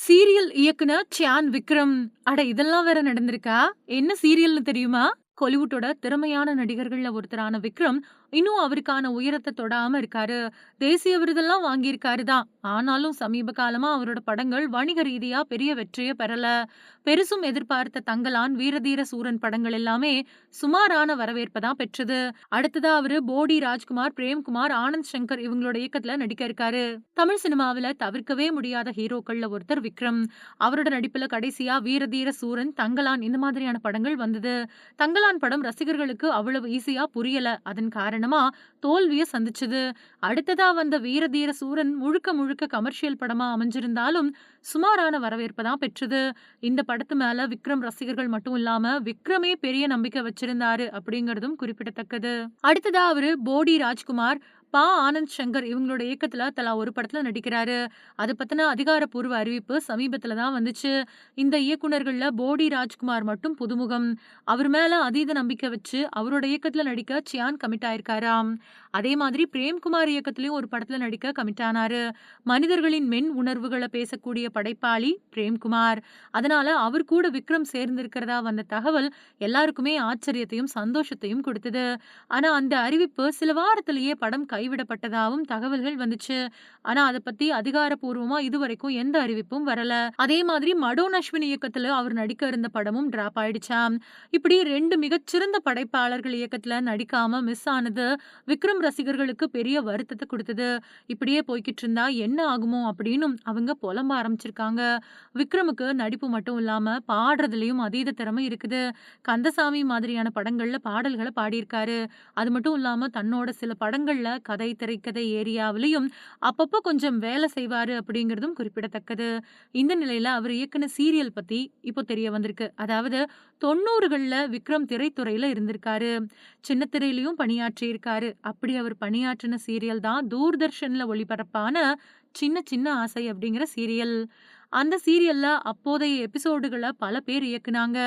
Serial இயக்குனர் சியான் விக்ரம். அட இதெல்லாம் வேற நடந்திருக்கா? என்ன சீரியல்னு தெரியுமா? கோலிவுட்டோட திறமையான நடிகர்கள்ல ஒருத்தரான விக்ரம், இன்னும் அவருக்கான உயரத்த தொடாம இருக்காரு. தேசிய விருதெல்லாம் வாங்கியிருக்காரு தான். ஆனாலும் சமீப காலமா அவரோட படங்கள் வணிக ரீதியா பெரிய வெற்றிய பெறல. பெருசும் எதிர்பார்த்த தங்கலான், வீரதீர சூரன் படங்கள் எல்லாமே சுமாரான வரவேற்ப தான் பெற்றது. அடுத்ததா அவரு போடி ராஜ்குமார், பிரேம்குமார், ஆனந்த் சங்கர் இவங்களோட இயக்கத்துல நடிக்க இருக்காரு. தமிழ் சினிமாவுல தவிர்க்கவே முடியாத ஹீரோக்கள்ல ஒருத்தர் விக்ரம். அவரோட நடிப்புல கடைசியா வீரதீர சூரன், தங்கலான் இந்த மாதிரியான படங்கள் வந்தது. தங்கலான் படம் ரசிகர்களுக்கு அவ்வளவு ஈஸியா புரியல. அதன் காரணமா தோல்விய சந்திச்சது. அடுத்ததா வந்த வீரதீர சூரன் முழுக்க முழுக்க கமர்ஷியல் படமா அமைஞ்சிருந்தாலும் சுமாரான வரவேற்ப தான் பெற்றது. இந்த படத்து மேல விக்ரம் ரசிகர்கள் மட்டும் இல்லாம விக்ரமே பெரிய நம்பிக்கை வச்சிருந்தாரு அப்படிங்கறதும் குறிப்பிடத்தக்கது. அடுத்ததா அவரு போடி ராஜ்குமார், ஆனந்த் சங்கர் இவங்களோட இயக்கத்துல தலா ஒரு படத்துல நடிக்கிறாரு. அது பத்தின அதிகாரப்பூர்வ அறிவிப்பு சமீபத்துல தான் வந்துச்சு. இந்த இயக்குனர்கள்ல போடி ராஜ்குமார் மட்டும் புதுமுகம். அவர் மேல அதீத நம்பிக்கை வச்சு அவரோட இயக்கத்துல நடிக்க சியான் கமிட் ஆயிருக்காராம். அதே மாதிரி பிரேம்குமார் இயக்கத்திலயும் ஒரு படத்துல நடிக்க கமிட் ஆனாரு. மனிதர்களின் மென் உணர்வுகளை பேசக்கூடிய படைப்பாளி பிரேம்குமார். அதனால அவர் கூட விக்ரம் சேர்ந்திருக்கிறதா வந்த தகவல் எல்லாருக்குமே ஆச்சரியத்தையும் சந்தோஷத்தையும் கொடுத்தது. ஆனா அந்த அறிவிப்பு சில வாரத்திலேயே படம் கைவிடப்பட்டதாகவும் தகவல்கள் வந்துச்சு. ஆனா அத பத்தி அதிகாரப்பூர்வமா இதுவரைக்கும் எந்த அறிவிப்பும் வரல. அதே மாதிரி மடோன் அஸ்வினி இயக்கத்துல அவர் நடிக்க இருந்த படமும் டிராப் ஆயிடுச்சாம். இப்படி 2 மிகச்சிறந்த படைப்பாளர்கள் இயக்கத்துல நடிக்காம மிஸ் ஆனது விக்ரம் ரசிகர்களுக்கு பெரிய வருத்தத்தை கொடுத்தது. இப்படியே போய்கிட்டு இருந்தா என்ன ஆகுமோ அப்படின்னும் அவங்க புலம்ப ஆரம்பிச்சிருக்காங்க. விக்ரமுக்கு நடிப்பு மட்டும் இல்லாம பாடுறதுலயும் அதீத திறமை இருக்குது. கந்தசாமி மாதிரியான படங்கள்ல பாடல்களை பாடியிருக்காரு. அது மட்டும் இல்லாம தன்னோட சில படங்கள்ல கதை, திரைக்கதை ஏரியாவிலயும் அப்பப்போ கொஞ்சம் வேலை செய்வாரு அப்படிங்கிறதும் குறிப்பிடத்தக்கது. இந்த நிலையில அவர் இயக்குன சீரியல் பத்தி இப்போ தெரிய வந்திருக்கு. அதாவது 90கள்ல விக்ரம் திரைத்துறையில இருந்திருக்காரு. சின்ன திரையிலயும் பணியாற்றி இருக்காரு. அப்படி அவர் பணியாற்றின சீரியல் தான் தூர்தர்ஷன்ல ஒளிபரப்பான சின்ன சின்ன ஆசை அப்படிங்கிற சீரியல். அந்த சீரியல்ல அப்போதைய எபிசோடுகள பல பேர் இயக்குனாங்க.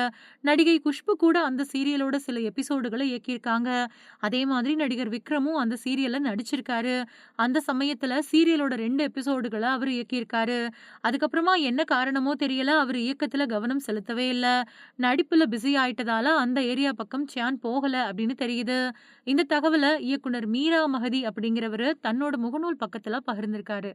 நடிகை குஷ்பு கூட அந்த சீரியலோட சில எபிசோடுகள இயக்கியிருக்காங்க. அதே மாதிரி நடிகர் விக்ரமும் அந்த சீரியல்ல நடிச்சிருக்காரு. அந்த சமயத்துல சீரியலோட 2 எபிசோடுகள அவரு இயக்கியிருக்காரு. அதுக்கப்புறமா என்ன காரணமோ தெரியல, அவரு இயக்கத்துல கவனம் செலுத்தவே இல்ல. நடிப்புல பிஸி ஆயிட்டதால அந்த ஏரியா பக்கம் சியான் போகல அப்படின்னு தெரியுது. இந்த தகவல இயக்குனர் மீரா மஹதி அப்படிங்கிறவரு தன்னோட முகநூல் பக்கத்துல பகிர்ந்திருக்காரு.